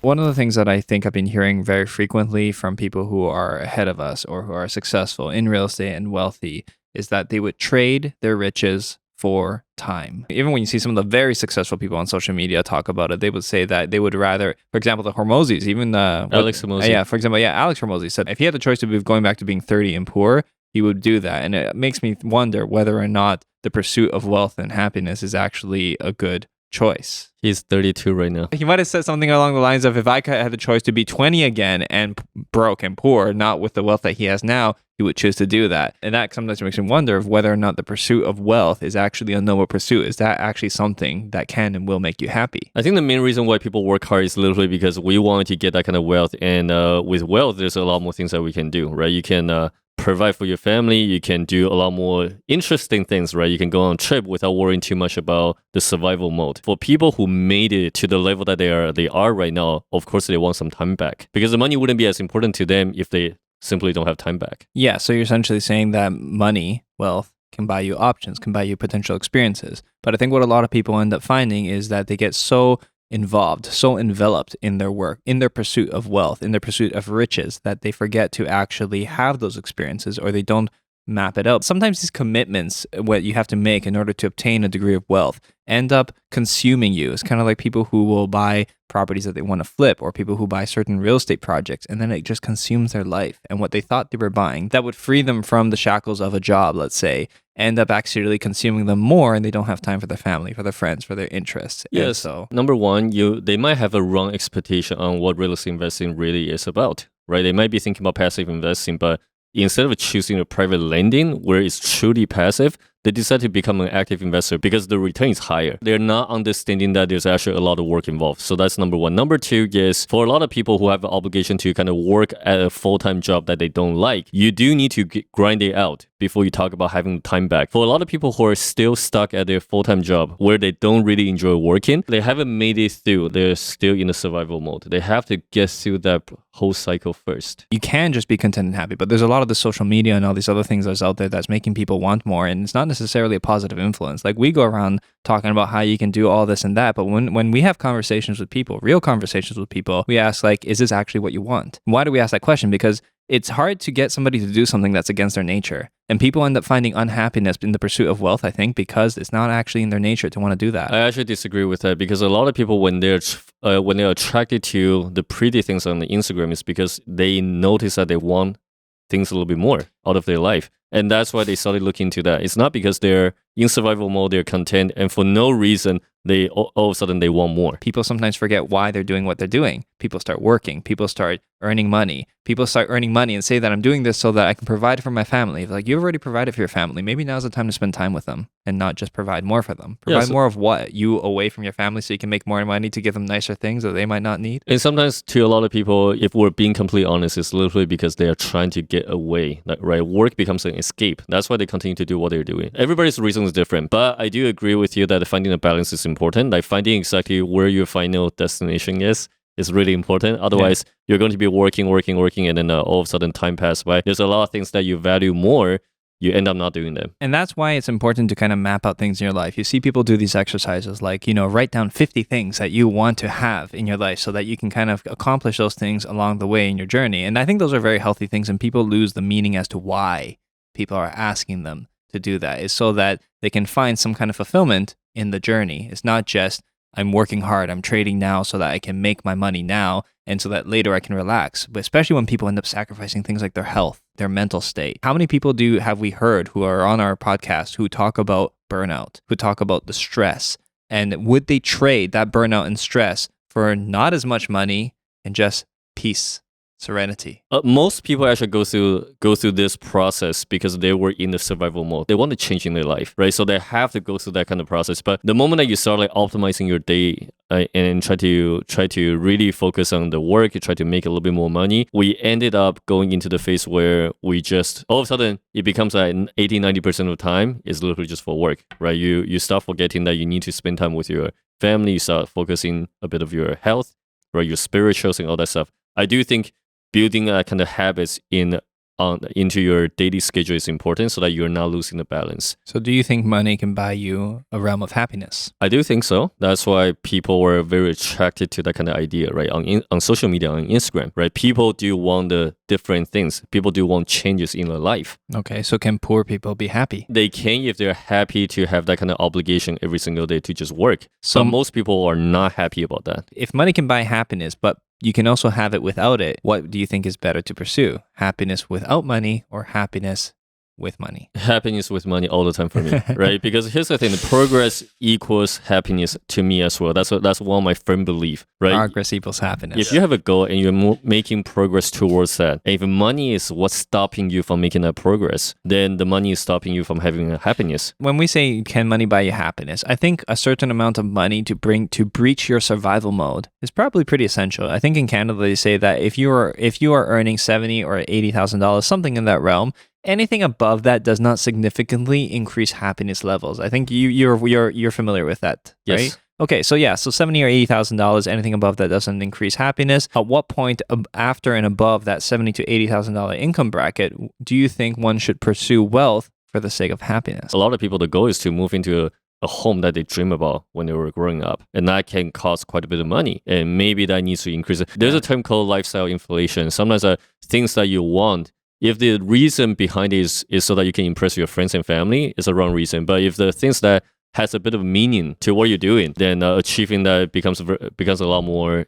One of the things that I think I've been hearing very frequently from people who are ahead of us or who are successful in real estate and wealthy is that they would trade their riches for time. Even when you see some of the very successful people on social media talk about it, they would say that they would rather, for example, the Hormozis, even Alex Hormozi. yeah, for example, Alex Hormozi said if he had the choice of going back to being 30 and poor, he would do that. And it makes me wonder whether or not the pursuit of wealth and happiness is actually a good choice. He's 32 right now. He might have said something along the lines of, if I had the choice to be 20 again and broke and poor, not with the wealth that he has now, he would choose to do that. And that sometimes makes me wonder of whether or not the pursuit of wealth is actually a noble pursuit. Is that actually something that can and will make you happy? I think the main reason why people work hard is literally because we want to get that kind of wealth. And with wealth, there's a lot more things that we can do, right? You can provide for your family. You can do a lot more interesting things, right? You can go on a trip without worrying too much about the survival mode. For people who made it to the level that they are right now, of course, they want some time back because the money wouldn't be as important to them if they simply don't have time back. Yeah, so you're essentially saying that money, wealth, can buy you options, can buy you potential experiences. But I think what a lot of people end up finding is that they get so involved, so enveloped in their work, in their pursuit of wealth, in their pursuit of riches, that they forget to actually have those experiences, or they don't map it out. Sometimes these commitments, what you have to make in order to obtain a degree of wealth, end up consuming you. It's kind of like people who will buy properties that they want to flip, or people who buy certain real estate projects, and then it just consumes their life. And what they thought they were buying that would free them from the shackles of a job, let's say, end up actually consuming them more, and they don't have time for their family, for their friends, for their interests. Yes. So, number one, they might have a wrong expectation on what real estate investing really is about, right? They might be thinking about passive investing, but instead of choosing a private lending where it's truly passive, they decide to become an active investor because the return is higher. They're not understanding that there's actually a lot of work involved. So that's number one. Number two is for a lot of people who have an obligation to kind of work at a full-time job that they don't like, you do need to grind it out before you talk about having time back. For a lot of people who are still stuck at their full-time job where they don't really enjoy working, they haven't made it through. They're still in a survival mode. They have to get through that whole cycle first. You can just be content and happy, but there's a lot of the social media and all these other things that's out there that's making people want more, and it's not necessarily a positive influence. Like, we go around talking about how you can do all this and that, but when we have conversations with people, real conversations with people, we ask, like, is this actually what you want? Why do we ask that question? Because it's hard to get somebody to do something that's against their nature. And people end up finding unhappiness in the pursuit of wealth, I think, because it's not actually in their nature to want to do that. I actually disagree with that because a lot of people, when they're attracted to the pretty things on the Instagram, is because they notice that they want things a little bit more out of their life. And that's why they started looking into that. It's not because they're in survival mode, they're content, and for no reason, they all of a sudden they want more. People sometimes forget why they're doing what they're doing. People start working. People start earning money. People start earning money and say that I'm doing this so that I can provide for my family. Like, you've already provided for your family. Maybe now's the time to spend time with them and not just provide more for them. Provide more of what? You away from your family so you can make more money to give them nicer things that they might not need? And sometimes to a lot of people, if we're being completely honest, it's literally because they are trying to get away. Like, right? Work becomes an escape. That's why they continue to do what they're doing. Everybody's reason is different, but I do agree with you that finding a balance is important. Like, finding exactly where your final destination is really important. Otherwise, you're going to be working, and then all of a sudden time passes by. There's a lot of things that you value more. You end up not doing them. And that's why it's important to kind of map out things in your life. You see people do these exercises like, write down 50 things that you want to have in your life so that you can kind of accomplish those things along the way in your journey. And I think those are very healthy things, and people lose the meaning as to why people are asking them to do that. Is so that they can find some kind of fulfillment in the journey. It's not just, I'm working hard, I'm trading now so that I can make my money now and so that later I can relax. But especially when people end up sacrificing things like their health, their mental state. How many people have we heard who are on our podcast who talk about burnout, who talk about the stress? And would they trade that burnout and stress for not as much money and just peace? Serenity. Most people actually go through this process because they were in the survival mode. They want to change in their life, right? So they have to go through that kind of process. But the moment that you start like optimizing your day and try to really focus on the work, you try to make a little bit more money, we ended up going into the phase where we just all of a sudden it becomes like 80-90% of the time is literally just for work, right? You start forgetting that you need to spend time with your family. You start focusing a bit of your health, right? Your spirituals and all that stuff. I do think building kind of habits in into your daily schedule is important so that you're not losing the balance. So do you think money can buy you a realm of happiness? I do think so. That's why people were very attracted to that kind of idea, right? On social media, on Instagram, right? People do want the different things. People do want changes in their life. Okay, so can poor people be happy? They can if they're happy to have that kind of obligation every single day to just work. So But most people are not happy about that. if money can buy happiness, but you can also have it without it, what do you think is better to pursue? Happiness without money or happiness with money? Happiness with money all the time for me, right? Because here's the thing: the progress equals happiness to me as well. That's one of my firm belief, right? Progress equals happiness. If you have a goal and you're making progress towards that, and if money is what's stopping you from making that progress, then the money is stopping you from having a happiness. When we say can money buy you happiness, I think a certain amount of money to breach your survival mode is probably pretty essential. I think in Canada they say that if you are earning $70,000 or $80,000, something in that realm, anything above that does not significantly increase happiness levels. I think you're familiar with that, right? Yes. Okay, so yeah, so $70,000 or $80,000, anything above that doesn't increase happiness. At what point after and above that $70,000 to $80,000 income bracket do you think one should pursue wealth for the sake of happiness? A lot of people, the goal is to move into a home that they dream about when they were growing up, and that can cost quite a bit of money, and maybe that needs to increase. There's a term called lifestyle inflation. Sometimes things that you want, if the reason behind it is so that you can impress your friends and family, it's a wrong reason. But if the things that has a bit of meaning to what you're doing, then achieving that becomes a lot more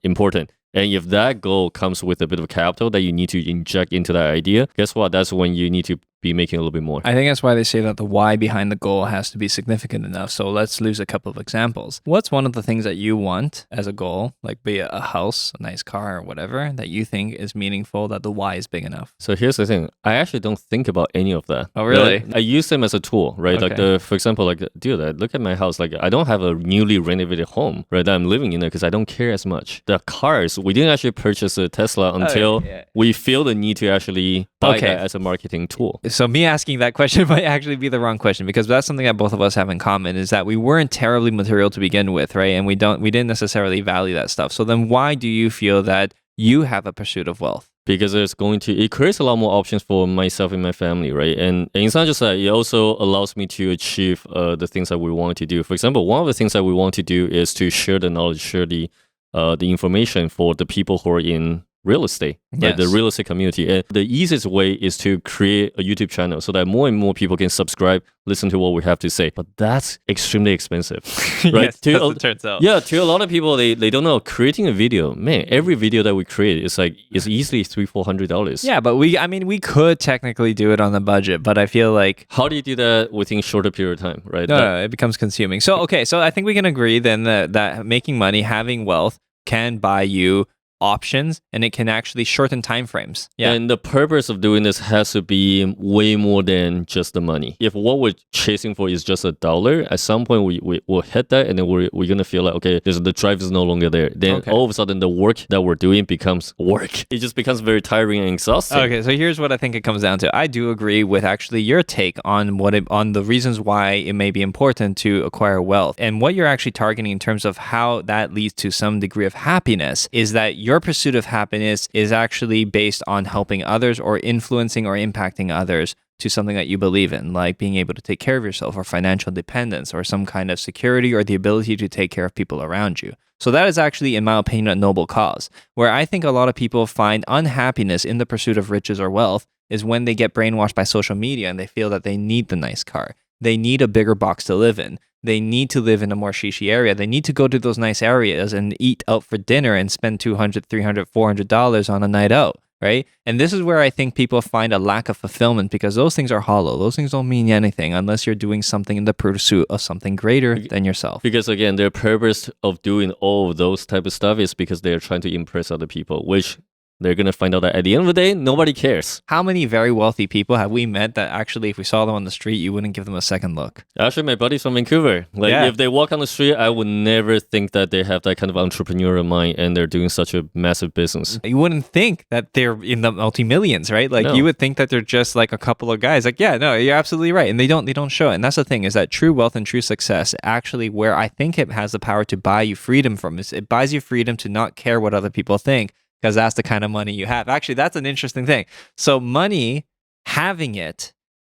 important. And if that goal comes with a bit of capital that you need to inject into that idea, guess what? That's when you need to be making a little bit more. I think that's why they say that the why behind the goal has to be significant enough. So let's lose a couple of examples. What's one of the things that you want as a goal, like be it a house, a nice car, or whatever, that you think is meaningful, that the why is big enough? So here's the thing. I actually don't think about any of that. Oh, really? I use them as a tool, right? Okay. Like for example, like, dude, look at my house. Like, I don't have a newly renovated home, right, that I'm living in because I don't care as much. The cars, we didn't actually purchase a Tesla until we feel the need to actually buy that as a marketing tool. So me asking that question might actually be the wrong question, because that's something that both of us have in common, is that we weren't terribly material to begin with, right? And we didn't necessarily value that stuff. So then why do you feel that you have a pursuit of wealth? Because it creates a lot more options for myself and my family, right? And it's not just that, it also allows me to achieve the things that we want to do. For example, one of the things that we want to do is to share the knowledge, share the information for the people who are in real estate, right? The real estate community. And the easiest way is to create a YouTube channel so that more and more people can subscribe, listen to what we have to say. But that's extremely expensive, right? Yes, as it turns out. Yeah, to a lot of people, they don't know. Creating a video, man, every video that we create is easily $300-$400. Yeah, but we could technically do it on the budget, but I feel like how do you do that within a shorter period of time, right? No, it becomes consuming. So okay, so I think we can agree then that making money, having wealth, can buy you options, and it can actually shorten time frames. Yeah. And the purpose of doing this has to be way more than just the money. If what we're chasing for is just $1, at some point we'll hit that, and then we're gonna feel like, okay, the drive is no longer there. Then all of a sudden the work that we're doing becomes work. It just becomes very tiring and exhausting. Okay, so here's what I think it comes down to. I do agree with actually your take on on the reasons why it may be important to acquire wealth, and what you're actually targeting in terms of how that leads to some degree of happiness is that your pursuit of happiness is actually based on helping others or influencing or impacting others to something that you believe in, like being able to take care of yourself or financial independence or some kind of security or the ability to take care of people around you. So that is actually, in my opinion, a noble cause. Where I think a lot of people find unhappiness in the pursuit of riches or wealth is when they get brainwashed by social media and they feel that they need the nice car. They need a bigger box to live in. They need to live in a more shishi area. They need to go to those nice areas and eat out for dinner and spend $200, $300, $400 on a night out, right? And this is where I think people find a lack of fulfillment, because those things are hollow. Those things don't mean anything unless you're doing something in the pursuit of something greater than yourself. Because again, their purpose of doing all of those type of stuff is because they're trying to impress other people, which they're going to find out that at the end of the day, nobody cares. How many very wealthy people have we met that actually, if we saw them on the street, you wouldn't give them a second look? Actually, my buddies from Vancouver, if they walk on the street, I would never think that they have that kind of entrepreneurial mind and they're doing such a massive business. You wouldn't think that they're in the multi-millions, right? Like, you would think that they're just like a couple of guys. Like, yeah, no, you're absolutely right. And they don't show it. And that's the thing, is that true wealth and true success, actually, where I think it has the power to buy you freedom from, is it buys you freedom to not care what other people think, because that's the kind of money you have. Actually, that's an interesting thing. So money, having it,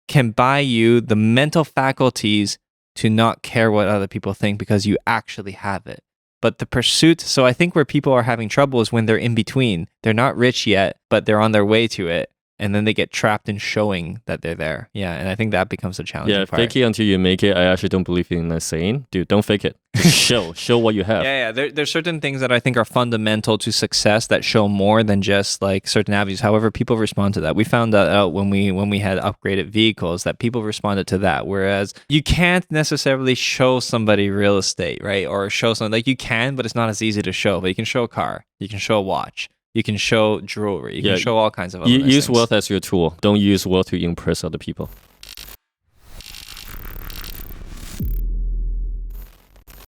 can buy you the mental faculties to not care what other people think because you actually have it. But the pursuit, so I think where people are having trouble is when they're in between. They're not rich yet, but they're on their way to it. And then they get trapped in showing that they're there. Yeah, and I think that becomes a challenging Yeah, part. fake it until you make it. I actually don't believe in that saying. Dude, don't fake it. Just show what you have. Yeah. There's certain things that I think are fundamental to success that show more than just like certain avenues. However, people respond to that. We found that out when we had upgraded vehicles that people responded to that. Whereas you can't necessarily show somebody real estate, right? Or show something like you can, but it's not as easy to show. But you can show a car, you can show a watch, you can show jewelry, you can show all kinds of other Use things. wealth as your tool. Don't use wealth to impress other people.